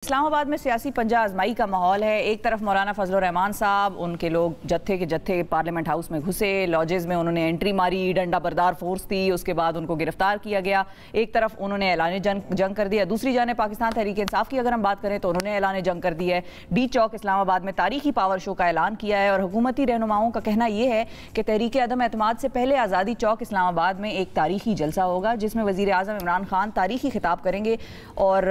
इस्लामाबाद में सियासी पंजा आजमाई का माहौल है। एक तरफ मौलाना फजलुर रहमान साहब, उनके लोग जत्थे के जत्थे पार्लियामेंट हाउस में घुसे, लॉजेस में उन्होंने एंट्री मारी, डंडा बरदार फोर्स थी, उसके बाद उनको गिरफ्तार किया गया। एक तरफ उन्होंने ऐलान जंग कर दिया, दूसरी जाने पाकिस्तान तहरीक इंसाफ की अगर हम बात करें तो उन्होंने ऐलान जंग कर दिया है। डी चौक इस्लामाबाद में तारीखी पावर शो का ऐलान किया है और हुकूमती रहनुमाओं का कहना यह है कि तहरीक अदम एतमाद से पहले आज़ादी चौक इस्लामाबाद में एक तारीखी जलसा होगा जिसमें वज़ीर आज़म इमरान खान तारीखी खिताब करेंगे और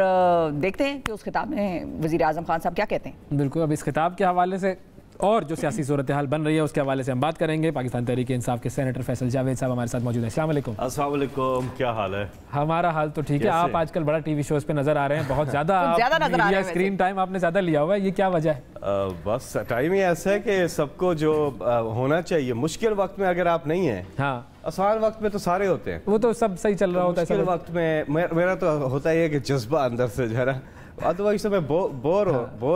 देखते हैं कि उस खिताब में वज़ीर आज़म खान साहब क्या कहते हैं। बिल्कुल, अब इस खिताब के हवाले से और जो सियासी सूरत हाल बन रही है उसके हवाले से हम बात करेंगे। पाकिस्तान तहरीक इंसाफ के सेनेटर फैसल जावेद साहब हमारे साथ मौजूद हैं। अस्सलाम वालेकुम। अस्सलाम वालेकुम, क्या हाल है? हमारा हाल तो ठीक है। आप आजकल बड़ा टीवी शोज पे नजर आ रहे हैं, बहुत ज्यादा नजर आ रहे हैं, स्क्रीन टाइम आपने ज्यादा लिया हुआ है, ये क्या वजह है? बस टाइम ही ऐसा है कि सबको जो होना चाहिए मुश्किल वक्त में अगर आप नहीं है, हाँ, आसान वक्त में तो सारे होते हैं, वो तो सब सही चल रहा होता है। मुश्किल वक्त में मेरा तो होता ही है कि जज्बा अंदर से जरा, अदरवाइज तो मैं बोर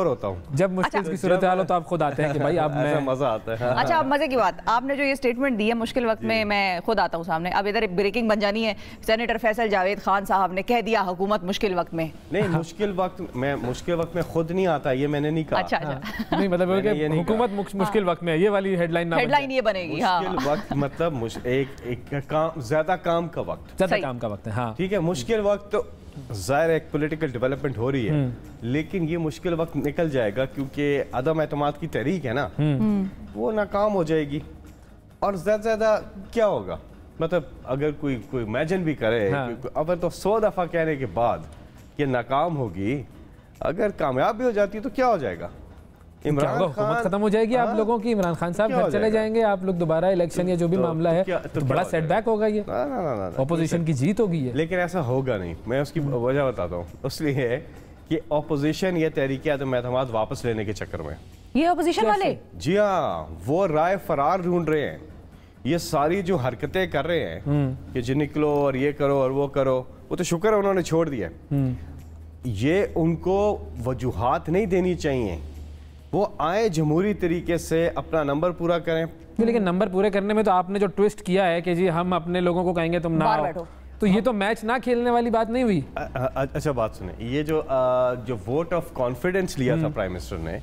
होता हूँ। जब मुश्किल की सूरत हाल हो तो आप खुद आते हैं कि भाई अब मैं मजा आता है। अच्छा, अब मजे की बात, आपने जो ये स्टेटमेंट दी है मुश्किल वक्त में मैं खुद आता हूँ सामने, अब इधर ब्रेकिंग बन जानी है। सेनेटर फैसल जावेद खान साहब ने कह दिया हुकूमत मुश्किल वक्त में। नहीं, मुश्किल वक्त में खुद नहीं आता, ये मैंने नहीं कहा। अच्छा नहीं, मतलब हुकूमत मुश्किल वक्त में, ये वाली हेडलाइन ये बनेगी। मुश्किल वक्त मतलब एक ज्यादा काम का वक्त है। हाँ, ठीक है, मुश्किल वक्त ज़ाहिर एक पॉलिटिकल डेवलपमेंट हो रही है, लेकिन ये मुश्किल वक्त निकल जाएगा क्योंकि अदम एतमाद की तहरीक है ना, वो नाकाम हो जाएगी। और ज़्यादा क्या होगा, मतलब अगर कोई इमेजिन भी करे, अगर तो 100 दफ़ा कहने के बाद ये नाकाम होगी, अगर कामयाब भी हो जाती है तो क्या हो जाएगा? इमरान खान खत्म हो जाएगी, आप लोगों की, इमरान खान साहब घर चले जाएंगे, आप लोग दोबारा इलेक्शन या जो भी मामला है तो बड़ा सेटबैक होगा, ये ऑपोजिशन की जीत होगी। लेकिन ऐसा होगा नहीं, मैं उसकी वजह बताता हूँ। इसलिए कि ऑपोजिशन ये तहरीक अदम एतमाद वापस लेने के चक्कर में, ये ऑपोजिशन वाले, जी हाँ, वो राय फरार ढूंढ रहे हैं। ये सारी जो हरकतें कर रहे हैं कि जो निकलो और ये करो और वो करो, वो तो शुक्र है उन्होंने छोड़ दिया। ये उनको वजूहात नहीं देनी चाहिए, वो आए जमहूरी तरीके से अपना नंबर पूरा करें। लेकिन नंबर पूरे करने में तो आपने जो ट्विस्ट किया है कि जी हम अपने लोगों को कहेंगे तुम ना आओ, तो ये तो मैच ना खेलने वाली बात नहीं हुई। अच्छा बात सुने, ये जो वोट ऑफ कॉन्फिडेंस लिया था प्राइम मिनिस्टर ने,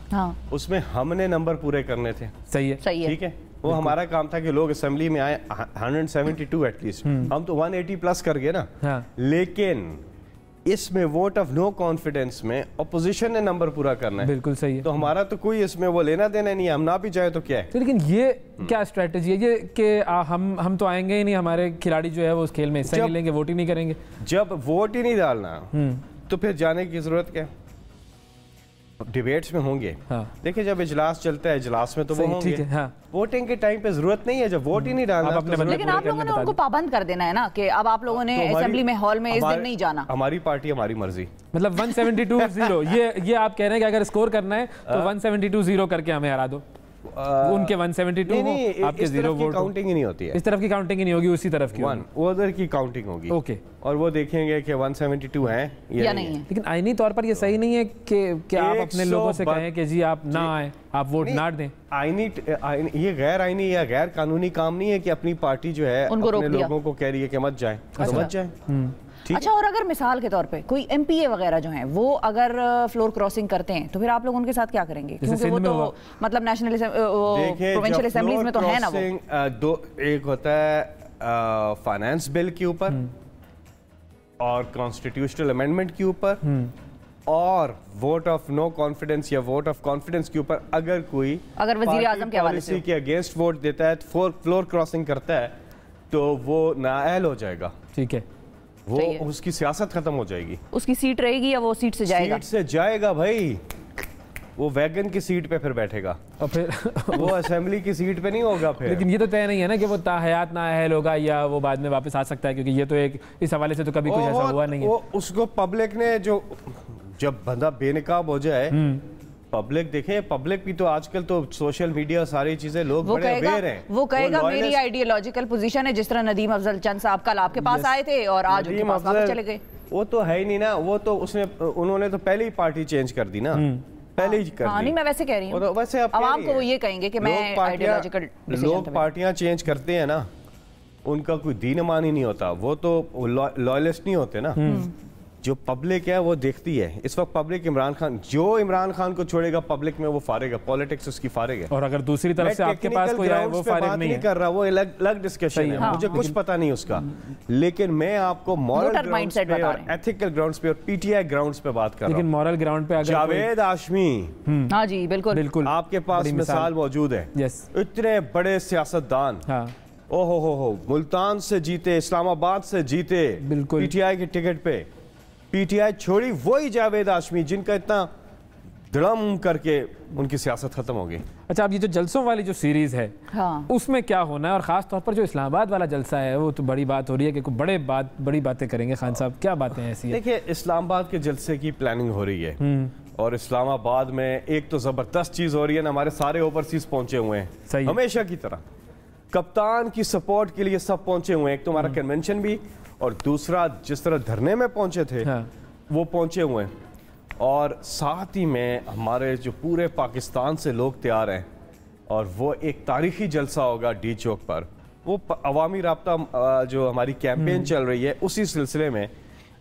उसमें हमने नंबर पूरे करने थे। सही है, ठीक है, वो हमारा काम था कि लोग असेंबली में आए 172 एटलीस्ट, हम तो 180 प्लस कर गए ना। लेकिन इसमें वोट ऑफ नो कॉन्फिडेंस में अपोजिशन ने नंबर पूरा करना है। बिल्कुल सही है, तो हमारा तो कोई इसमें वो लेना देना नहीं है, हम ना भी जाए तो क्या है। लेकिन ये क्या स्ट्रेटजी है ये कि हम तो आएंगे ही नहीं, हमारे खिलाड़ी जो है वो उस खेल में हिस्सा नहीं लेंगे, वोट ही नहीं करेंगे। जब वोट ही नहीं डालना तो फिर जाने की जरूरत क्या? डिबेट्स में होंगे, देखिए जब इजलास चलता है, इजलास में तो वो होंगे, वोटिंग के टाइम पे जरूरत नहीं है, जब वोट ही नहीं डालना। लेकिन आप लोगों ने उनको पाबंद कर देना है ना कि अब आप लोगों ने असेंबली में हॉल में इस दिन नहीं जाना। हमारी पार्टी हमारी मर्जी, मतलब 172-0 ये आप कह रहे हैं कि अगर स्कोर करना है तो 172-0 करके हमें हरा दो। उनके 172 हो, आपके 0 वोट, काउंटिंग ही नहीं होती है, इस तरफ की काउंटिंग ही नहीं होगी, उसी तरफ की वो उधर की काउंटिंग होगी। ओके, और वो देखेंगे कि 172 है या नहीं है। लेकिन आईनी तौर पर ये सही नहीं है कि आप अपने लोगों से कहें कि जी आप ना आए, आप वोट ना दें। आईनी ये गैर आईनी या गैर कानूनी काम नहीं है कि अपनी पार्टी जो है अपने लोगों को कह रही है कि मत जाए तो मत जाए। अच्छा, और अगर मिसाल के तौर पे कोई एमपीए वगैरह जो हैं वो अगर फ्लोर क्रॉसिंग करते हैं तो फिर आप लोग उनके साथ क्या करेंगे? क्योंकि वो तो मतलब नेशनल प्रोविंशियल असेंबलीज में तो है ना वो। दो, एक होता है फाइनेंस बिल के ऊपर और कॉन्स्टिट्यूशनल अमेंडमेंट के ऊपर, और वोट ऑफ नो कॉन्फिडेंस या वोट ऑफ कॉन्फिडेंस के ऊपर अगर वजीर आजम के हवाले से के अगेंस्ट वोट देता है, फ्लोर क्रॉसिंग करता है, तो वो नाअहल हो जाएगा। ठीक है, वो उसकी सियासत खत्म हो जाएगी। उसकी सीट रहेगी या वो सीट से जाएगा? सीट से जाएगा भाई, वो वैगन की सीट पे फिर बैठेगा और फिर वो असेंबली की सीट पे नहीं होगा फिर। लेकिन ये तो तय नहीं है ना कि वो ताहयात नाअहल होगा या वो बाद में वापस आ सकता है, क्योंकि ये तो एक इस हवाले से तो कभी कुछ ऐसा हुआ नहीं है। उसको पब्लिक ने जब बंदा बेनकाब हो जाए, पब्लिक देखे, पब्लिक भी तो आजकल तो सोशल मीडिया सारी चीजें लोग बड़े अवेयर हैं। वो कहेगा मेरी आइडियोलॉजिकल पोजीशन है, जिस तरह नदीम अफजल चंद साहब कल आपके पास आए थे और आज उनके पास वापस चले गए। वो तो है ही नहीं ना, वो तो उन्होंने तो पहले ही पार्टी चेंज कर दी ना, पहले ही कर दी। नहीं, मैं वैसे कह रही हूँ, वैसे आवाम को वो ये कहेंगे कि मैं आइडियोलॉजिकल, लोग पार्टियां चेंज करते हैं ना, उनका कोई दीन ईमान ही नहीं होता, वो तो लॉयलिस्ट नहीं होते ना। जो पब्लिक है वो देखती है इस वक्त पब्लिक इमरान खान, जो इमरान खान को छोड़ेगा पब्लिक में वो फारिग है, पॉलिटिक्स उसकी फारिग है। और अगर दूसरी तरफ से आपके पास कोई आए वो फारिग नहीं कर रहा, वो अलग डिस्कशन है, मुझे कुछ पता नहीं उसका, लेकिन मैं आपको मॉरल ग्राउंड्स पे और एथिकल ग्राउंड्स पे और पीटीआई ग्राउंड्स पे बात कर रहा हूं। लेकिन मॉरल ग्राउंड पे अगर जावेद हाशमी, हाँ जी बिल्कुल आपके पास मिसाल मौजूद है, इतने बड़े सियासतदान, ओहो मुल्तान से जीते, इस्लामाबाद से जीते पीटीआई के टिकट पे, पीटीआई छोड़ी वही जावेद हाशमी जिनका इतना धड़म करके उनकी सियासत खत्म हो गई। अच्छा, अब ये जो जलसों वाली जो सीरीज है उसमें क्या होना है, और खास तौर पर जो इस्लामाबाद वाला जलसा है वो तो बड़ी बात हो रही है कि बड़ी बातें करेंगे खान साहब, क्या बातें हैं ऐसी? देखिए, इस्लामाबाद के जलसे की प्लानिंग हो रही है और इस्लामाबाद में एक तो जबरदस्त चीज हो रही है ना, हमारे सारे ओवरसीज पहुंचे हुए हैं हमेशा की तरह, कप्तान की सपोर्ट के लिए सब पहुंचे हुए हैं। एक तो हमारा कन्वेंशन भी, और दूसरा जिस तरह धरने में पहुंचे थे वो पहुंचे हुए हैं, और साथ ही में हमारे जो पूरे पाकिस्तान से लोग तैयार हैं, और वो एक तारीखी जलसा होगा डी चौक पर, वो अवामी राब्ता जो हमारी कैंपेन चल रही है उसी सिलसिले में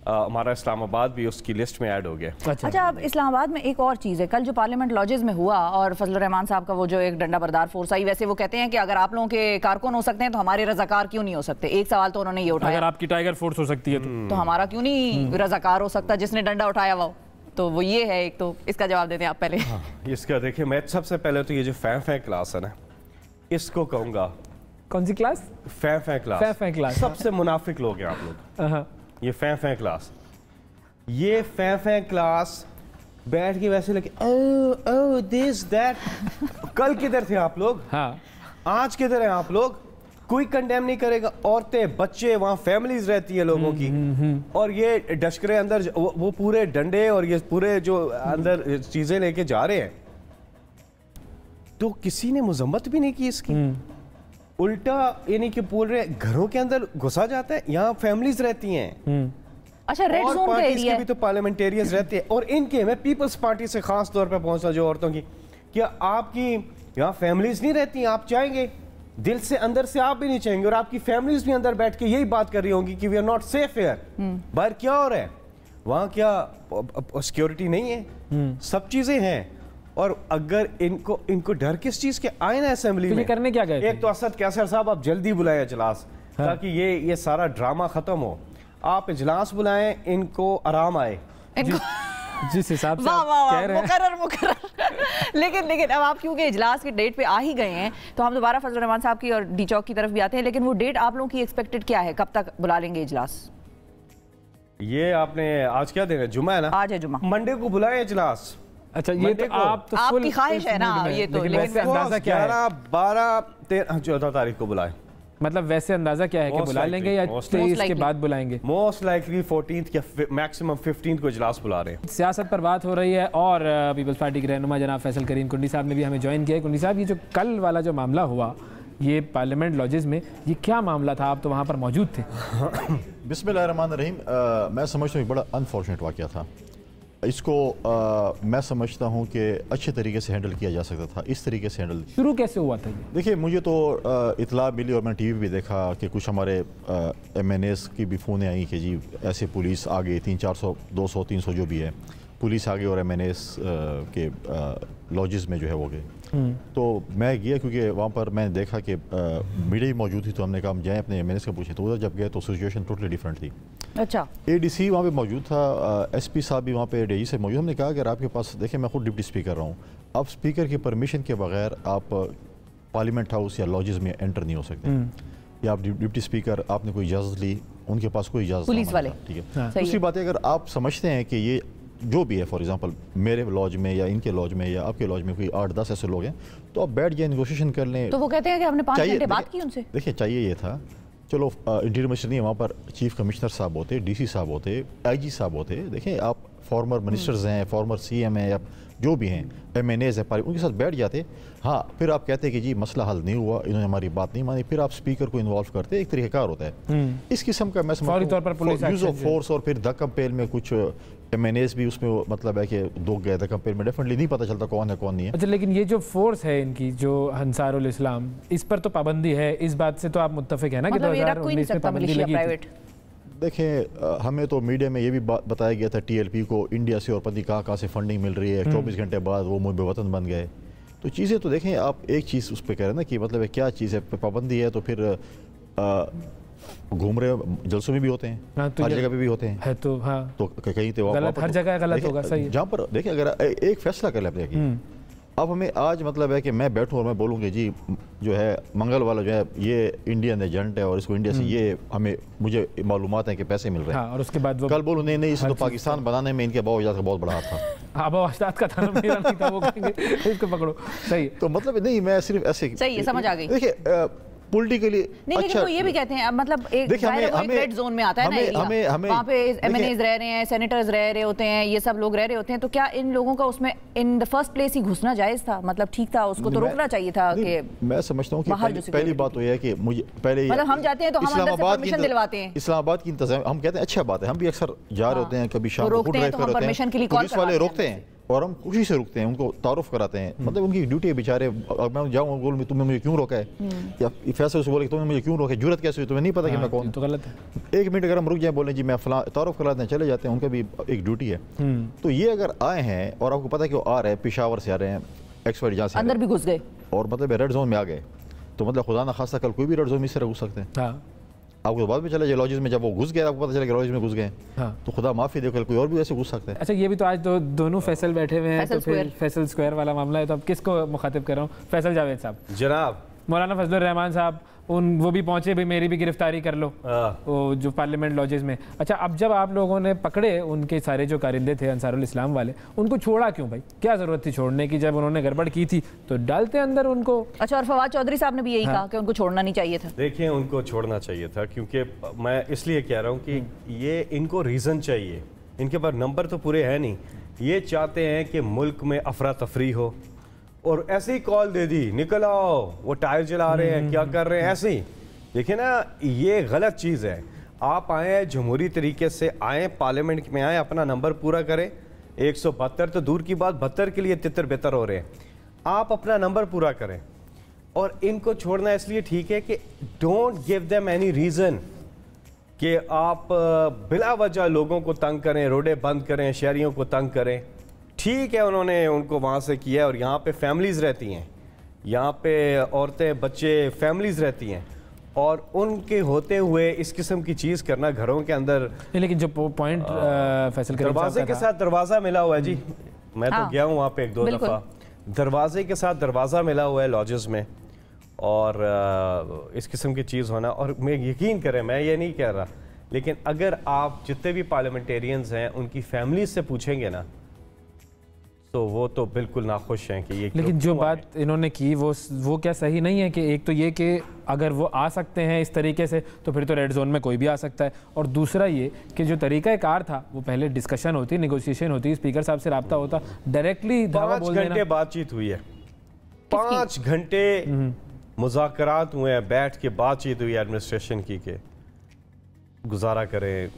हमारा इस्लामाबाद भी उसकी लिस्ट में ऐड हो गया। अच्छा, अब इस्लामाबाद में एक और चीज़ है, कल जो पार्लियामेंट लॉजेस में हुआ और फजलुर रहमान साहब का वो जो एक डंडा बरदार फोर्स आई, वैसे वो कहते हैं कि अगर आप लोगों के कारकुन हो सकते हैं तो हमारे रजाकार क्यों नहीं हो सकते? एक सवाल तो उन्होंने ये उठाया, अगर आपकी टाइगर फोर्स हो सकती है तो हमारा क्यों नहीं रजाकार हो सकता जिसने डंडा उठाया हुआ? तो वो ये है एक, तो इसका जवाब देते हैं आप पहले। इसका देखिए, मैं सबसे पहले तो ये जो फै क्लास है ना, इसको कहूँगा। कौन सी क्लास? फै क्लास। सबसे मुनाफिक लोग हैं आप लोग। ये फै क्लास, ये फै क्लास बैठ के वैसे लगे ओ दिस दैट। कल किधर थे आप लोग? आज किधर हैं आप लोग? कोई कंडेम नहीं करेगा। औरतें, बच्चे, वहां फैमिलीज रहती है लोगों की, और ये डशकरे अंदर वो पूरे डंडे और ये पूरे जो अंदर चीजें लेके जा रहे हैं, तो किसी ने मजम्मत भी नहीं की इसकी। उल्टा यानी कि बोल रहे घरों के अंदर घुसा जाता है, यहाँ फैमिलीज रहती हैं। अच्छा, रेड जोन का एरिया है, भी तो पार्लियामेंटेरियंस रहते हैं, और इनके मैं पीपल्स पार्टी से खास तौर पे पहुंचना जो औरतों की, क्या आपकी यहाँ फैमिलीज नहीं रहती? आप चाहेंगे दिल से, अंदर से आप भी नहीं चाहेंगे, और आपकी फैमिलीज भी अंदर बैठ के यही बात कर रही होंगी कि we are not safe here. बाहर क्या हो रहा है? वहां क्या सिक्योरिटी नहीं है? सब चीजें हैं। और अगर इनको डर किस चीज के? आए ना असेंबली में करने क्या गए? एक तो असद कैसर साहब, आप जल्दी बुलाए इजलास, ताकि ये सारा ड्रामा खत्म हो। आप इजलास बुलाएं, इनको आराम आए। जिस हिसाब से कह रहे हैं मुकर्रर। लेकिन अब आप क्योंकि इजलास की डेट पे आ ही गए हैं, तो हम दोबारा फजलुर रहमान साहब की और डी चौक की तरफ भी आते हैं, लेकिन वो डेट आप लोगों की एक्सपेक्टेड क्या है? कब तक बुला लेंगे इजलास? ये आपने आज क्या दिन है? जुमा है ना? आज है जुमा। मंडे को बुलाएं इजलास। अच्छा, ये तो आपकी ख्वाहिश है ना, ये तो, लेकिन अंदाजा क्या है? 11, 12, 13, 14 तारीख को बुलाएं। मतलब वैसे अंदाजा क्या है कि बुला लेंगे या 23 के बाद बुलाएंगे? मोस्ट लाइकली 14th या मैक्सिमम 15th को इजलास बुला रहे हैं। सियासत पर बात हो रही है, और पीपल्स पार्टी के रहनुमा जनाब फैसल करीम कुंडी साहब ने भी हमें ज्वाइन किया है। कुंडी साहब, ये जो कल वाला जो मामला हुआ ये पार्लियामेंट लॉजेस में, ये क्या मामला था? आप तो वहाँ पर मौजूद थे। बिस्मिल्लाहिर्रहमानिर्रहीम। मैं समझता हूँ बड़ा अनफॉर्चुनेट वाक़या था। इसको मैं समझता हूँ कि अच्छे तरीके से हैंडल किया जा सकता था। इस तरीके से हैंडल शुरू कैसे हुआ था? देखिए, मुझे तो इतला मिली और मैंने टीवी भी देखा कि कुछ हमारे MNAs की भी फ़ोनें आई कि जी ऐसे पुलिस आ गई, 300-400, 200, 300 जो भी है, पुलिस आ गई और MNAs के लॉजेस में जो है वो गए। तो मैं गया, क्योंकि वहाँ पर मैंने देखा कि मीडिया ही मौजूद थी, तो हमने कहा हम जाएँ अपने MNAs का पूछें। तो उधर जब गए तो सिचुएशन टोटली डिफरेंट थी। अच्छा, ADC वहाँ पे मौजूद था, SP साहब भी वहाँ पे DG से मौजूद। हमने कहा कि अगर आपके पास, देखिए मैं खुद डिप्टी स्पीकर रहा हूँ, आप स्पीकर की परमिशन के बगैर आप पार्लियामेंट हाउस या लॉजेस में एंटर नहीं हो सकते, या आप डिप्टी स्पीकर, आपने कोई इजाज़त ली, उनके पास कोई इजाज़त, पुलिस वाले, ठीक है। दूसरी बात है, अगर आप समझते हैं कि ये जो भी है, फॉर एग्जांपल मेरे लॉज में या इनके लॉज में या आपके लॉज में कोई 8-10 ऐसे लोग हैं, तो आप बैठ जाए, नेगोशिएशन कर लें। तो वो कहते हैं कि हमने 5 घंटे बात की उनसे। देखिए, चाहिए ये था, चलो इंटीरियर मिनिस्टर नहीं, वहाँ पर चीफ कमिश्नर साहब होते, DC साहब होते, IG साहब होते। देखें, आप फॉर्मर मिनिस्टर्स हैं, फॉर्मर CM हैं, या जो भी हैं, MNAs हैं, उनके साथ बैठ जाते। हाँ, फिर आप कहते कि जी मसला हल नहीं हुआ, इन्होंने हमारी बात नहीं मानी, फिर आप स्पीकर को इन्वॉल्व करते, एक तरीक़ाकार होता है। इस किस्म का मैं समझता हूँ यूज़ ऑफ फोर्स, और फिर द कंपेल में कुछ MNAs भी उसमें, मतलब है कि दो गए द कंपेल में, डेफिनेटली नहीं पता चलता कौन है कौन नहीं है। अच्छा, लेकिन ये जो फोर्स है इनकी, जो अंसारुल इस्लाम, इस पर तो पाबंदी है, इस बात से तो आप मुत्तफिक है ना कि 2019 में पाबंदी लगी थी? देखें हमें तो मीडिया में ये भी बताया गया था TLP को इंडिया से और पता नहीं कहाँ से फंडिंग मिल रही है, 24 घंटे बाद वो मुंबई वतन बन गए। तो चीज़ें तो देखें आप एक चीज़ उस पर कह रहे हैं ना कि मतलब क्या चीज़ है, पाबंदी है तो फिर घूम रहे जलसों में भी होते हैं, हर जगह पे भी होते हैं, है तो हाँ, तो कहीं तो गलत, हर जगह गलत होगा, सही है। जहाँ पर देखिए अगर एक फैसला कर लेते हैं, अब हमें आज मतलब है कि मैं बैठूं और मैं बोलूँ कि जी जो है मंगल वाला जो है ये इंडियन एजेंट है और इसको इंडिया से ये मुझे मालूमात है कि पैसे मिल रहे हैं, हाँ, और उसके बाद वो कल बोलूँ नहीं इसे तो पाकिस्तान बनाने में इनके बाव का बहुत बड़ा हाथ था। आबा अजदाद का था, मेरा नहीं था, वो कहेंगे इसको पकड़ो, सही है। तो मतलब नहीं, मैं सिर्फ ऐसे, सही है, समझ आ गई। देखिए पॉलिटिकली नहीं, लेकिन वो ये भी कहते हैं मतलब एक रेड जोन में आता है ना एरिया, वहाँ पे MNAs रह रहे हैं, सेनेटर्स रह रहे होते हैं, ये सब लोग रह रहे होते हैं, तो क्या इन लोगों का उसमें इन द फर्स्ट प्लेस ही घुसना जायज था, मतलब ठीक था, उसको तो रोकना चाहिए था? कि मैं समझता हूँ कि पहली बात तो ये है कि मुझे पहले मतलब हम जाते हैं तो हम अंदर से परमिशन दिलवाते हैं, इस्लामाबाद की इंतजाम हम कहते हैं अच्छा बात है, हम भी अक्सर जा रहे होते हैं, कभी शाम को ड्राइव कर रहे होते हैं, पुलिस वाले रोकते हैं और हम खुशी से रुकते हैं, उनको तारुफ कराते हैं, मतलब उनकी ड्यूटी है बेचारे। अब मैं जाऊँ बोल तुमने मुझे क्यों रोका है, या फैसले से बोले तुमने मुझे क्यों रोका है, जरूरत कैसे हुई, तुम्हें नहीं पता कि मैं कौन, तो गलत है। 1 मिनट अगर हम रुक जाए बोलें जी मैं फलां तारुफ कराते हैं, चले जाते हैं, उनका भी एक ड्यूटी है। तो ये अगर आए हैं और आपको पता है कि वो आ रहे हैं, पेशावर से आ रहे हैं, एक्सपर्ट जहाँ से अंदर भी घुस गए और मतलब रेड जोन में आ गए, तो मतलब खुदा ना खासा कल कोई भी रेड जोन में इस तरह घुस सकते हैं। आपको बाद में चला जाए लॉजिस में, जब वो घुस गए आपको पता चला कि लॉजिस में घुस गए, तो खुदा माफी दे, कोई और भी ऐसे घुस सकता है। अच्छा, ये भी तो आज दोनों फैसल बैठे हुए हैं, तो फिर फैसल स्क्वायर वाला मामला है, तो अब किसको मुखातिब कर रहा हूँ? फैसल जावेद साहब, जनाब मौलाना फजलुर रहमान साहब, वो भी पहुंचे, भाई मेरी भी गिरफ्तारी कर लो वो जो पार्लियामेंट लॉजेस में। अच्छा, अब जब आप लोगों ने पकड़े उनके सारे जो कारिंदे थे अंसारुल इस्लाम वाले, उनको छोड़ा क्यों भाई? क्या जरूरत थी छोड़ने की? जब उन्होंने गड़बड़ की थी तो डालते अंदर उनको। अच्छा, और फवाद चौधरी साहब ने भी यही कहा कि उनको छोड़ना नहीं चाहिए था। देखिए, उनको छोड़ना चाहिए था, क्योंकि मैं इसलिए कह रहा हूँ कि ये इनको रीज़न चाहिए, इनके पास नंबर तो पूरे हैं नहीं, ये चाहते हैं कि मुल्क में अफरा तफरी हो और ऐसे ही कॉल दे दी निकल आओ, वो टायर चला रहे हैं, क्या कर रहे हैं, ऐसे ही। देखिए ना, ये गलत चीज़ है। आप आए जमहूरी तरीके से आए, पार्लियामेंट में आए, अपना नंबर पूरा करें। 172 तो दूर की बात, 72 के लिए तितर बेतर हो रहे हैं। आप अपना नंबर पूरा करें और इनको छोड़ना इसलिए ठीक है कि don't give them any reason कि आप बिला वजह लोगों को तंग करें, रोडें बंद करें, शहरियों को तंग करें। ठीक है, उन्होंने उनको वहाँ से किया और यहाँ पे फैमिलीज़ रहती हैं, यहाँ पे औरतें बच्चे फैमिलीज़ रहती हैं, और उनके होते हुए इस किस्म की चीज़ करना घरों के अंदर। लेकिन जो पॉइंट फैसल दरवाजे के साथ दरवाज़ा मिला हुआ है जी, मैं तो गया हूँ वहाँ पे 1-2 दफ़ा, दरवाजे के साथ दरवाज़ा मिला हुआ है लॉजेस में, और इस किस्म की चीज़ होना। और मैं यकीन करें, मैं ये नहीं कह रहा, लेकिन अगर आप जितने भी पार्लियामेंटेरियंस हैं उनकी फैमिलीज से पूछेंगे ना, तो वो तो बिल्कुल नाखुश हैं कि ये। लेकिन जो बात इन्होंने की वो क्या सही नहीं है कि एक तो ये कि अगर वो आ सकते हैं इस तरीके से तो फिर तो रेड जोन में कोई भी आ सकता है, और दूसरा ये कि जो तरीका कार था वो पहले डिस्कशन होती, नेगोशिएशन होती, स्पीकर साहब से रब्ता होता, डायरेक्टली 5 घंटे बातचीत हुई है, 5 घंटे मुज़ाकरात हुए हैं, बैठ के बातचीत हुई एडमिनिस्ट्रेशन की कि गुजारा करें,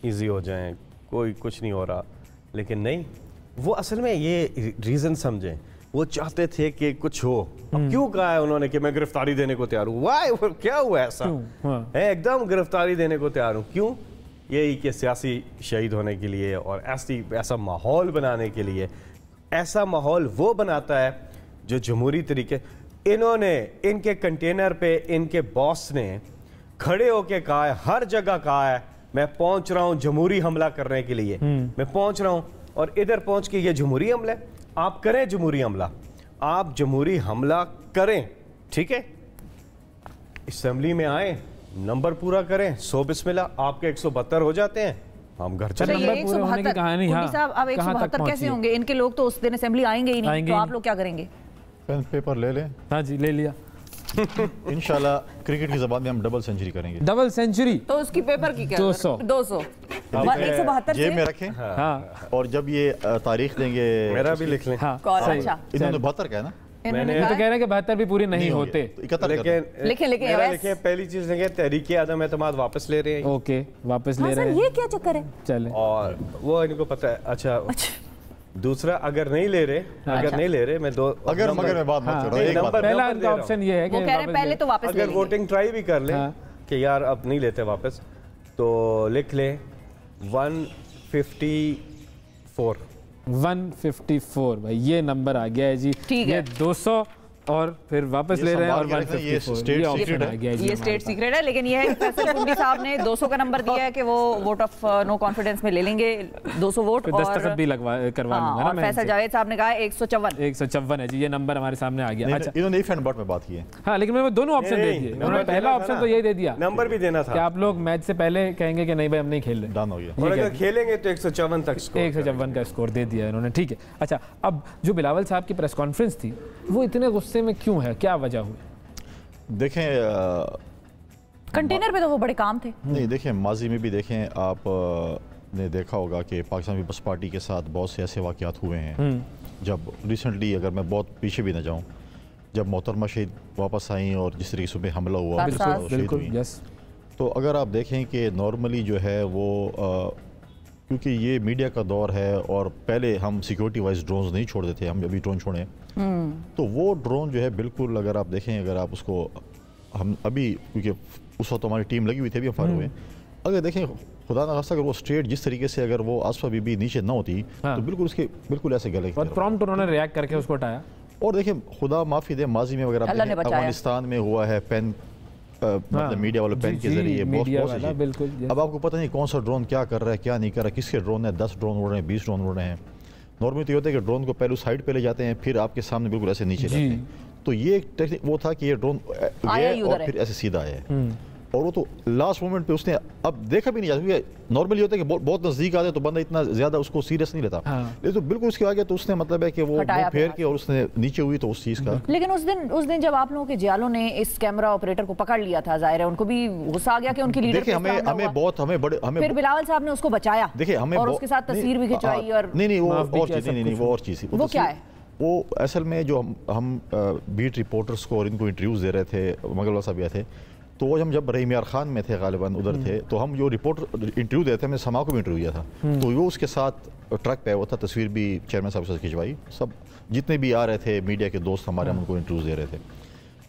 इजी हो जाएं, कोई कुछ नहीं हो रहा। लेकिन नहीं, वो असल में ये रीज़न समझें, वो चाहते थे कि कुछ हो। अब क्यों कहा है उन्होंने कि मैं गिरफ्तारी देने को तैयार हूँ? वाई, क्या हुआ ऐसा है? एकदम गिरफ्तारी देने को तैयार हूँ। क्यों? यही कि सियासी शहीद होने के लिए और ऐसा माहौल बनाने के लिए। ऐसा माहौल वो बनाता है जो जमहूरी तरीके। इन्होंने इनके कंटेनर पे इनके बॉस ने खड़े होके कहा है, हर जगह कहा है मैं पहुंच रहा हूं जमहूरी हमला करने के लिए, मैं पहुंच रहा हूं, और इधर पहुंच के ये जमहूरी हमला है। आप करें जमहूरी हमला, आप जमहूरी हमला करें, ठीक है, असेंबली में आए, नंबर पूरा करें, 100 बिस्मिल्लाह, आपके 172 हो जाते हैं, हम घर चले। नंबर पूरे होने की कहानी। हाँ, साहब अब 172 कैसे होंगे? इनके लोग तो उस दिन असेंबली आएंगे ही नहीं, तो आप लोग क्या करेंगे? पेन पेपर ले लें। हाँ जी, ले लिया। इंशाल्लाह क्रिकेट की ज़बान में हम डबल सेंचुरी करेंगे। डबल सेंचुरी तो उसकी पेपर की क्या? 200 172 जेब में रखें। हाँ, और जब ये तारीख देंगे, मेरा भी लिख लें। हाँ, अच्छा, इन्होंने 72 कहा ना, मैंने तो कह रहे हैं कि 72 भी पूरी नहीं होते। लेकिन पहली चीज लिखे, तहरीक आदम एतमाद वापस ले रहे हैं। ओके, वापस ले रहे हैं। ये क्या चक्कर है? चले, और वो इनको पता है। अच्छा, दूसरा अगर नहीं ले रहे, नहीं ले रहे, मैं अगर मगर मैं बात मत करो। पहला इनका ऑप्शन ये है कि वो कह रहे हैं पहले तो वापस अगर वोटिंग ट्राई भी कर ले कि यार अब नहीं लेते वापस, तो लिख लें 154 154 भाई, ये नंबर आ गया है जी। ठीक ये है। 200 और फिर वापस ले रहे हैं और 154 ये स्टेट सीक्रेट है। ये स्टेट सीक्रेट है, लेकिन ये है कि फैसल कुंडी साहब ने 200 का नंबर दिया है कि वो वोट ऑफ नो कॉन्फिडेंस में ले लेंगे 200 वोट, फिर दस्तखत भी करवा लूंगा ना और मैं फैसल जावेद साहब ने कहा 154 154 है जी, ये नंबर हमारे सामने आ गया। अच्छा इन्होंने इफ एंड बट में बात की है। हाँ, लेकिन मैंने दोनों ऑप्शन दे नहीं, दिए। नंबर उन्होंने पहला देना था ऑप्शन ना। तो यही दे दिया नंबर भी देना कि था। आप लोग मैच से पहले कहेंगे कि नहीं भाई हम नहीं खेल रहे। डन हो गया। और अगर खेलेंगे तो 154 तक स्कोर 154 का स्कोर दे दिया इन्होंने, ठीक है। अच्छा, अब जो बिलावल साहब की प्रेस कॉन्फ्रेंस थी वो इतने गुस्से में क्यों है, क्या वजह हुई? देखें कंटेनर पे तो वो बड़े काम थे। नहीं, देखें माजी में भी देखें आप ने देखा होगा कि पाकिस्तान पीपल्स पार्टी के साथ बहुत से ऐसे वाक़यात हुए हैं। जब रिसेंटली, अगर मैं बहुत पीछे भी ना जाऊं, जब मोहतरमा शहीद वापस आई और जिस तरीके से उन पे हमला हुआ, बिल्कुल, यस। तो अगर आप देखें कि नॉर्मली जो है वो क्योंकि ये मीडिया का दौर है और पहले हम सिक्योरिटी वाइज ड्रोन्स नहीं छोड़ देते, हम अभी ड्रोन छोड़े, तो वो ड्रोन जो है बिल्कुल, अगर आप देखें, अगर आप उसको, हम अभी क्योंकि उस वक्त हमारी टीम लगी हुई थी, अभी हम फायर हुए, अगर देखें खुदा ना खास्ता अगर वो स्ट्रेट जिस तरीके से अगर वो आसफा बीबी नीचे ना होती तो बिल्कुल उसके बिल्कुल ऐसे गले और प्रॉम्प्ट उन्होंने रिएक्ट करके उसको हटाया। और देखिए खुदा माफ़ी दे, माजी में अगर आप देखें अफगानिस्तान में हुआ है पेन, मतलब मीडिया वाले पेन के जरिए बहुत बिल्कुल। अब आपको पता नहीं कौन सा ड्रोन क्या कर रहा है, क्या नहीं कर रहा है, किसके ड्रोन है, 10 ड्रोन उड़ रहे हैं, 20 ड्रोन उड़ रहे हैं। नॉर्मली तो ये होता है कि ड्रोन को पहले उस साइड पे ले जाते हैं, फिर आपके सामने बिल्कुल ऐसे नीचे रहते हैं। तो ये एक टेक्निक वो था कि ये ड्रोन गया और फिर ऐसे सीधा आया, और वो तो लास्ट मोमेंट पे उसने अब देखा भी नहीं जाता, क्योंकि नॉर्मली होता है कि बहुत नजदीक आते तो बंदा इतना ज्यादा उसको सीरियस नहीं लेता, लेकिन तो बिल्कुल उसके आगे तो उसने मतलब है कि वो फेर के और उसने नीचे हुई तो उस चीज का। लेकिन उस दिन जब आप लोगों के जियालों ने इस कैमरा ऑपरेटर को पकड़ लिया था, जाहिर है उनको भी गुस्सा आ गया कि उनकी लीडर, देखिए हमें फिर बिलावल साहब ने उसको बचाया, देखिए हमें और उसके साथ तस्वीर भी खिंचवाई, और नहीं वो और चीज वो क्या है, वो असल में जो हम बीट रिपोर्टर्स को और इनको इंटरव्यूज दे रहे थे, मंगलवार साहब आए थे, तो वो हम जब रहीम यार खान में थे गालिबन उधर थे, तो हम जो रिपोर्टर इंटरव्यू देते थे, हमने समा को भी इंटरव्यू दिया था, तो वो उसके साथ ट्रक पे हुआ था, तस्वीर भी चेयरमैन साहब से खिंचवाई, सब जितने भी आ रहे थे मीडिया के दोस्त हमारे, हम उनको इंटरव्यूज दे रहे थे,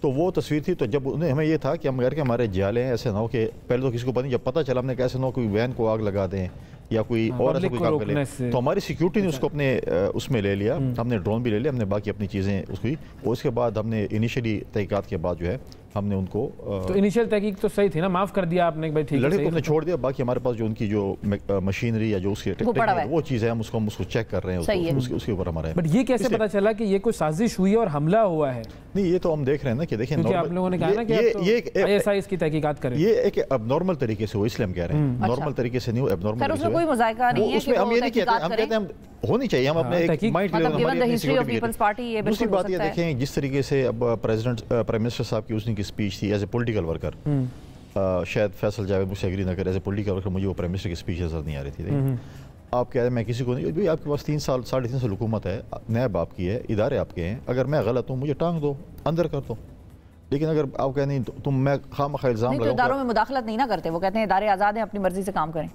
तो वो तस्वीर थी। तो जब उन्हें हमें ये था कि हम घर के हमारे जाले हैं, ऐसे ना हो कि पहले तो किसी को पता नहीं, जब पता चला हमने कैसे ना हो कोई वैन को आग लगा दें या कोई और ऐसा कोई काम कर ले, तो हमारी सिक्योरिटी ने उसको अपने उसमें ले लिया, हमने ड्रोन भी ले लिया, हमने बाकी अपनी चीज़ें उसकी, और उसके बाद हमने इनिशियली तहकीकात के बाद जो है हमने उनको तो इनिशियल तहकीक तो सही थी ना, माफ कर दिया आपने भाई, ठीक है, लड़के को हमने छोड़ दिया, बाकी हमारे पास जो उनकी जो मशीनरी या जो उसकी वो चीज़ है हम उसको चेक कर रहे हैं, उसके ऊपर हमारा है। बट ये कैसे पता चला कि ये कोई साजिश हुई और हमला हुआ है? नहीं, ये तो हम देख रहे हैं ना कि देखें, आप लोगों ने कहा ना कि ये इसकी तहकीकात करें, ये एक एबनॉर्मल तरीके से हो, इसलिए हम कह रहे हैं नॉर्मल तरीके से नहीं हो, एबनॉर्मल तरीके से। कोई मजाइका नहीं है, उसमें हम ये नहीं कहते, हम कहते हैं होनी चाहिए, हम अपने एक माइंड दूसरी बात ये देखें, जिस तरीके से अब प्रेसिडेंट प्राइम मिनिस्टर साहब की उस दिन की स्पीच थी एज ए पॉलिटिकल वर्कर, शायद फैसल जावेद मुझसे एग्री ना करे, एज ए पॉलिटिकल वर्कर मुझे वो प्राइम मिनिस्टर की स्पीच नजर नहीं आ रही थी। आप कह रहे हैं मैं किसी को नहीं, भाई आपके पास 3 साल 3.5 साल हुकूमत है, नैब आपकी है, इदारे आपके हैं, अगर मैं गलत हूँ मुझे टांग दो, अंदर कर दो, लेकिन अगर आप कहें नहीं तुम मैं खामखा इल्जाम लगाऊंगा, इदारों में मुदाखलत नहीं ना करते, वो कहते हैं इदारे आज़ाद हैं, अपनी मर्जी से काम करें,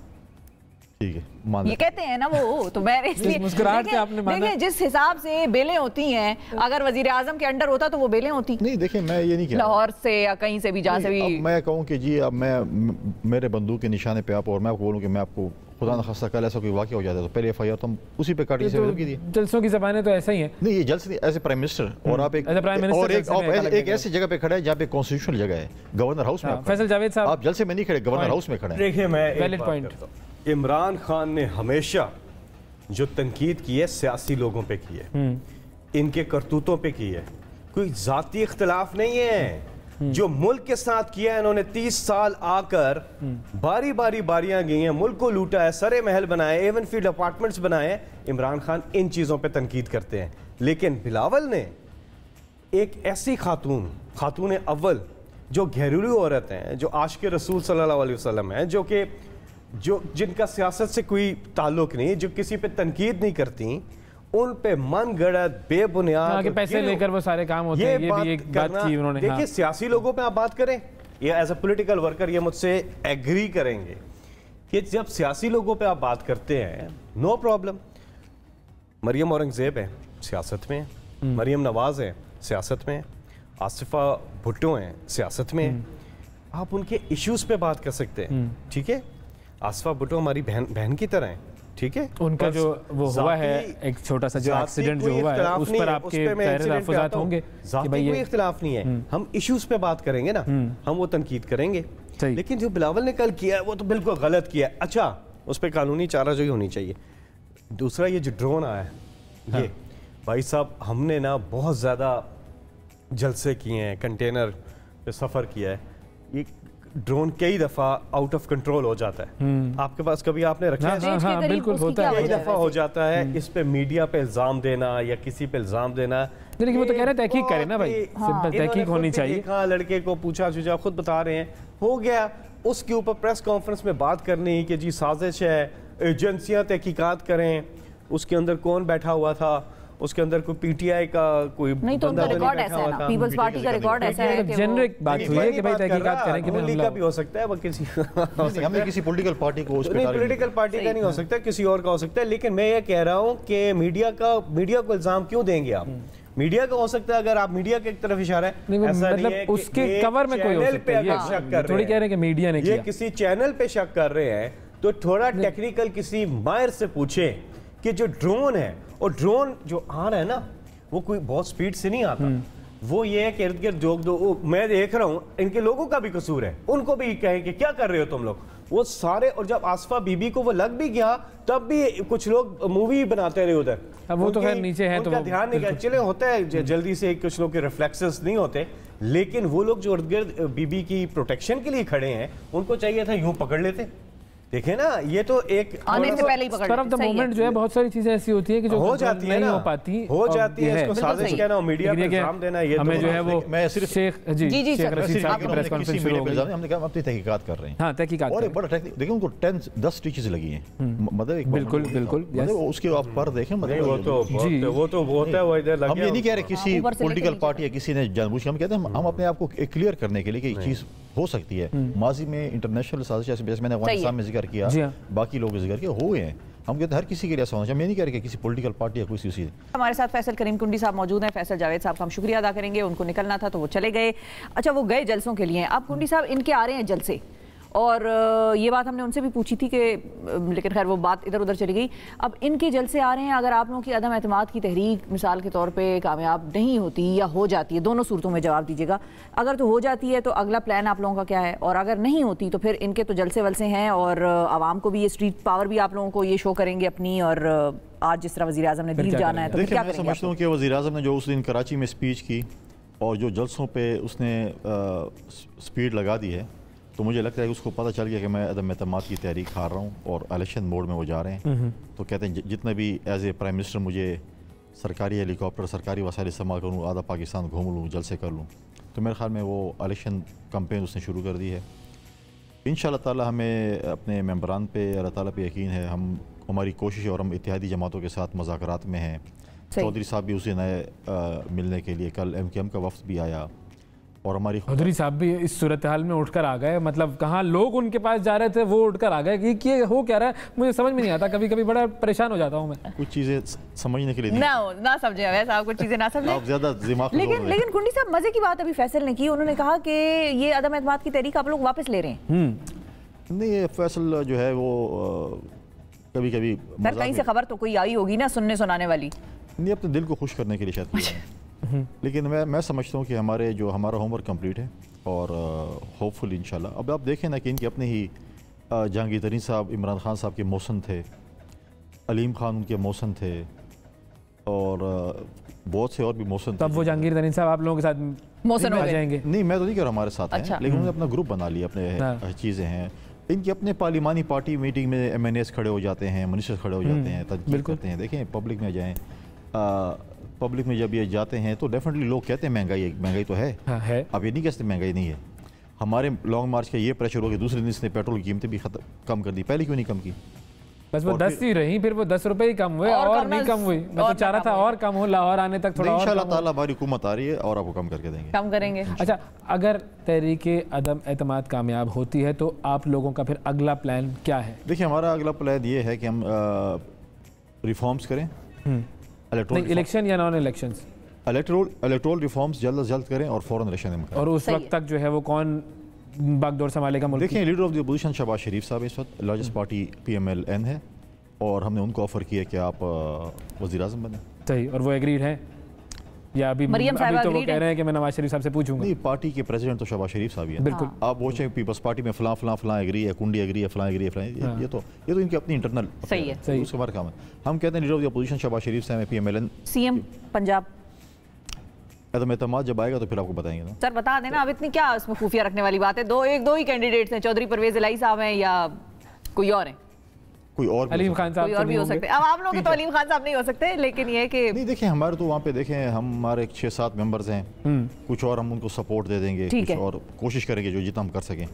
ठीक है, मान ये कहते हैं ना वो, तो मैं इसलिए मुस्कुराहट से आपने माना। देखिए जिस हिसाब से बेलें होती हैं, अगर वजीर आजम के अंडर होता तो वो बेलें होती नहीं। देखिए मैं ये नहीं कह रहा लाहौर से या कहीं से भी, जहाँ से भी, मैं कहूँ कि जी अब मैं मेरे बंदूक के निशाने पे आप, और मैं आपको बोलूँ कि मैं आपको खुदा न खास्ता कल ऐसा कोई वाक़या हो जाता है तो पहले एफआईआर तो हम उसी पे काटी से लगी थी। जलसों की ज़बानें तो ऐसा ही हैं। नहीं, ये जलसे नहीं, एज ए प्राइम मिनिस्टर, और आप एक ऐसी जगह पे खड़े हैं जहाँ पे कॉन्स्टिट्यूशनल जगह है, गवर्नर हाउस में। फैसल जावेद साहब, आप जलसे में नहीं खड़े, गवर्नर हाउस में खड़े हैं। देखिए मैं वैलिड पॉइंट, इमरान खान ने हमेशा जो तनकीद की है सियासी लोगों पे की है, इनके करतूतों पे की है, कोई जाती इख्तिलाफ नहीं है। जो मुल्क के साथ किया है इन्होंने, 30 साल आकर बारी बारी बारियां गई हैं, मुल्क को लूटा है, सरे महल बनाए, एवन फील्ड अपार्टमेंट्स बनाए। इमरान खान इन चीज़ों पे तनकीद करते हैं, लेकिन बिलावल ने एक ऐसी खातून अव्वल जो घरेलू औरत हैं, जो आशिक रसूल सल्लल्लाहु अलैहि वसल्लम हैं, जो जिनका सियासत से कोई ताल्लुक नहीं, जो किसी पे तनकीद नहीं करती, उन पे मन गढ़त बेबुनियाद पैसे लेकर वो सारे काम होते हैं, ये भी एक बात की उन्होंने। देखिए सियासी लोगों पे आप बात करें, ये एज ए पॉलिटिकल वर्कर ये मुझसे एग्री करेंगे कि जब सियासी लोगों पे आप बात करते हैं, नो प्रॉब्लम, मरियम औरंगजेब है सियासत में, मरियम नवाज है सियासत में, आसिफा भुट्टो हैं सियासत में, आप उनके इश्यूज पे बात कर सकते हैं, ठीक है, आसफा भुट्टो हमारी बहन की तरह है, ठीक है। उनका जो वो हुआ है एक छोटा सा जो एक्सीडेंट जो हुआ है उस पर आपके तहफ़्फ़ुज़ात होंगे कि भाई कोई इख्तिलाफ नहीं है, हम इश्यूज पे बात करेंगे ना, हम वो तनकीद करेंगे। लेकिन जो बिलावल ने कल किया है वो तो बिल्कुल गलत किया है। अच्छा, उस पर कानूनी चाराजोई होनी चाहिए। दूसरा ये जो ड्रोन आया है, ये भाई साहब हमने ना बहुत ज़्यादा जलसे किए हैं, कंटेनर पे सफ़र किया है, ये ड्रोन कई दफ़ा आउट ऑफ कंट्रोल हो जाता है। आपके पास कभी आपने रखा है? हाँ, बिल्कुल होता है, कई दफ़ा हो जाता है। इस पे मीडिया पे इल्ज़ाम देना या किसी पे इल्ज़ाम देना, लेकिन वो तो कह रहे हैं तहकीक करें ना भाई, सिंपल तहकीक होनी चाहिए। हाँ, लड़के को पूछा चुछा, खुद बता रहे हैं, हो गया। उसके ऊपर प्रेस कॉन्फ्रेंस में बात करनी कि जी साजिश है, एजेंसियां तहकीकात करें, उसके अंदर कौन बैठा हुआ था, उसके अंदर कोई पीटीआई का कोई नहीं, तो उनका रिकॉर्ड ऐसा है ना, पीपल्स पार्टी का रिकॉर्ड ऐसा है कि जेनरिक बात हुई है कि भाई तहकीकात करें कि हमला का भी हो सकता है, वो किसी हमें किसी पॉलिटिकल पार्टी को उस पे पॉलिटिकल पार्टी का नहीं हो सकता, किसी और का हो सकता है। लेकिन मैं ये कह रहा हूँ कि मीडिया को इल्जाम क्यों देंगे आप? मीडिया का हो सकता है, अगर आप मीडिया की तरफ इशारा है, ऐसा नहीं है उसके कवर में कोई हो सकता है, शक कर थोड़ी कह रहे हैं कि मीडिया ने किया, किसी चैनल पे शक कर रहे हैं तो थोड़ा टेक्निकल किसी माहिर से पूछे कि जो ड्रोन है, और ड्रोन जो आ रहा है ना वो कोई बहुत स्पीड से नहीं आता, वो ये है कि इर्द गिर्द जो मैं देख रहा हूँ, इनके लोगों का भी कसूर है, उनको भी कहें कि क्या कर रहे हो तुम लोग, वो सारे। और जब आसफा बीबी को वो लग भी गया तब भी कुछ लोग मूवी बनाते रहे उधर, अब वो तो खैर नीचे है तो ध्यान नहीं गया। चले होता है जल्दी से, कुछ लोग के रिफ्लेक्सेस नहीं होते, लेकिन वो लोग जो इर्द गिर्द बीबी की प्रोटेक्शन के लिए खड़े हैं, उनको चाहिए था यूं पकड़ लेते। देखे ना, ये तो एक आने से पहले ही पकड़ स्पर ऑफ द मोमेंट जो है, बहुत सारी चीजें ऐसी होती है कि जो हो जाती है, नहीं हो पाती, हो जाती है। इसको साजिश कहना, मीडिया पे इल्जाम देना, ये हमें जो है वो मैं सिर्फ शेख शेख रशीद साहब की प्रेस कॉन्फ्रेंस शुरू हो गई, हमने कहा अपनी तहकीकात कर रहे हैं। हाँ, तहकीकात और एक बड़ा टेक्निक देखिए, उनको 10 स्टिचेस लगी हैं, मतलब बिल्कुल उसके आप पर देखें, मतलब वो तो होता है, वो इधर लग हम ये नहीं कह रहे किसी ऊपर से पॉलिटिकल लेके पार्टी या किसी ने जानबूझ के, हम कहते हैं हम अपने आप को क्लियर करने के लिए कि चीज़ हो सकती है। माजी में इंटरनेशनल साजिश, जैसे मैंने अफगानिस्तान में जिक्र किया, बाकी लोग जिक्र किया, हुए हैं। हम कहते हैं हर किसी के लिए ऐसा होना चाहिए। मैं नहीं कह रही कि किसी पॉलिटिकल पार्टी या कोई सी। हमारे साथ फैसल करीम कुंडी साहब मौजूद हैं। फैसल जावेद साहब का हम शुक्रिया अदा करेंगे, उनको निकलना था तो वो चले गए। अच्छा, वो गए जलसों के लिए। अब कुंडी साहब इनके आ रहे हैं जलसे, और ये बात हमने उनसे भी पूछी थी कि, लेकिन खैर वो बात इधर उधर चली गई। अब इनके जलसे आ रहे हैं, अगर आप लोगों की अदम एतमाद की तहरीक मिसाल के तौर पे कामयाब नहीं होती या हो जाती है, दोनों सूरतों में जवाब दीजिएगा, अगर तो हो जाती है तो अगला प्लान आप लोगों का क्या है, और अगर नहीं होती तो फिर इनके तो जलसे वलसे हैं और आवाम को भी ये स्ट्रीट पावर भी आप लोगों को ये शो करेंगे अपनी, और आज जिस तरह वज़ीर आज़म ने दीव जाना है तो क्या करेंगे? मैं समझता हूँ कि वज़ीर आज़म ने जो उस दिन कराची में स्पीच की और जो जलसों पे उसने स्पीड लगा दी है, तो मुझे लगता है कि उसको पता चल गया कि मैं अदम एतमाद की तहरीक हार रहा हूँ और इलेक्शन मोड में वो जा रहे हैं। तो कहते हैं जितने भी एज ए प्राइम मिनिस्टर मुझे सरकारी हेलीकॉप्टर, सरकारी वसाइल इस्तेमाल करूँ, आधा पाकिस्तान घूम लूँ, जलसे कर लूँ, तो मेरे ख्याल में वो इलेक्शन कैंपेन उसने शुरू कर दी है। इंशाअल्लाह ताला हमें अपने मेंबरान पे, अल्लाह ताला पे यकीन है। हमारी कोशिश है और हम इत्तेहादी जमातों के साथ मुज़ाकरात में हैं। चौधरी साहब भी उसे नए मिलने के लिए, कल MKM का वफ्द भी आया, और हमारी चौधरी साहब भी इस सूरत हाल में उठकर आ गए। मतलब कहाँ लोग उनके पास जा रहे थे, वो उठकर आ गए कि ये हो क्या रहा है, मुझे समझ में नहीं आता। कभी कभी बड़ा परेशान हो जाता हूँ मैं कुछ चीज़ें समझने के लिए। ना समझे वैसे आप कुछ चीज़ें ना समझे, आप ज़्यादा दिमाग। लेकिन कुंडी साहब मजे की बात अभी फैसल ने की, उन्होंने कहा कि ये अदम एतमाद की तहरीक आप लोग वापस ले रहे हैं। नहीं, ये फैसल जो है वो कभी कभी कहीं से खबर तो कोई आई होगी ना सुनने सुनाने वाली, नहीं, अपने दिल को खुश करने के लिए शायद। लेकिन मैं समझता हूँ कि हमारा होमवर्क कंप्लीट है और होपफुल इंशाल्लाह। अब आप देखें ना कि इनके अपने ही जहांगीर तरीन साहब, इमरान खान साहब के मौसन थे, अलीम खान उनके मौसन थे, और बहुत से और भी मौसन थे। तब वो जहांगीर तरीन साहब आप लोगों के साथ मौसन हो जाएंगे? नहीं, मैं तो नहीं कह रहा हमारे साथ अच्छा। हैं, लेकिन उन्होंने अपना ग्रुप बना लिया, अपने चीज़ें हैं। इनके अपने पार्लिमानी पार्टी मीटिंग में MNAs खड़े हो जाते हैं, मिनिस्टर खड़े हो जाते हैं, तनकीद करते हैं। देखें, पब्लिक में जाएँ, पब्लिक में जब ये जाते हैं तो डेफिनेटली लोग कहते हैं महंगाई तो है। हाँ, है। अब ये नहीं कहते महंगाई नहीं है। हमारे लॉन्ग मार्च का ये प्रेशर हो गया, दूसरे दिन इसने पेट्रोल की कीमतें भी कम कर दी, पहले क्यों नहीं कम की? बस वो 10 ही रही, फिर वो 10 रुपए ही कम हुए और नहीं कम हुई। मैं तो चाह रहा था और कम हो, लाहौर आने तक थोड़ा और। इंशाल्लाह ताला हमारी हुकूमत आ रही है और आपको कम करके देंगे, कम करेंगे। अच्छा, अगर तहरीके अदम एतमाद कामयाब होती है तो आप लोगों का फिर अगला प्लान क्या है? देखिए, हमारा अगला प्लान ये है कि हम रिफॉर्म्स करें, इलेक्शन या नॉन इलेक्शंस? इलेक्टोरल रिफॉर्म्स जल्द अज जल्द करें और फौरन इलेक्शन करें। और उस वक्त तक जो है वो कौन बागडोर संभालेगा मुल्क की? देखिए, leader of the opposition Shahbaz Sharif sahab इस वक्त लार्जेस्ट पार्टी PMLN है, और हमने उनको ऑफर किया कि आप वज़ीर आज़म बने। सही, और वो एग्रीड हैं या अभी मरियम साहिबा तो वो agreed कह हैं? रहे हैं कि मैं नवाज शरीफ साहब से पूछूंगा? नहीं, पार्टी के प्रेसिडेंट तो शहबाज शरीफ साहब ही हैं। बिल्कुल। आप वो चाहे पीपल्स पार्टी में फलां एग्री है, कुंडी एग्री है, फलां एग्री है, फलां, ये तो इनकी अपनी इंटरनल सही है। सही। उसके बारे काम है। हम कहते हैं leader of the opposition Shahbaz Sharif sahab है, PMLN। CM पंजाब अदम एतमाद जब आएगा तो फिर आपको बताएंगे ना। सर बता देना, अब इतनी क्या उसमें खुफिया रखने वाली बात है? दो ही कैंडिडेट्स हैं, चौधरी परवेज इलाही साहब हैं या कोई और है? कोई और अलीम खान साहब कोई तो और भी नहीं हो होंगे? सकते हैं। अब आप लोग के तो अलीम खान साहब नहीं हो सकते, लेकिन ये कि नहीं, देखें हमारे तो वहाँ पे देखें हमारे 6-7 मेंबर्स हैं, कुछ और हम उनको सपोर्ट दे देंगे, ठीक कुछ है। और कोशिश करेंगे जो जितना हम कर सकें।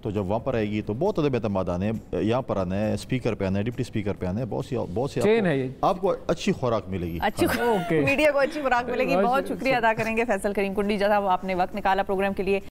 तो जब वहाँ पर आएगी तो बहुत अदब एतमाद आने, यहाँ पर आना है, स्पीकर पे आना है, डिप्टी स्पीकर पे आना है, बहुत सी चेन है ये। आपको अच्छी खुराक मिलेगी। अच्छी ओके। मीडिया को अच्छी खुराक मिलेगी। बहुत बहुत शुक्रिया अदा करेंगे फैसल करीम कुंडी साहब, आपने वक्त निकाला प्रोग्राम के लिए।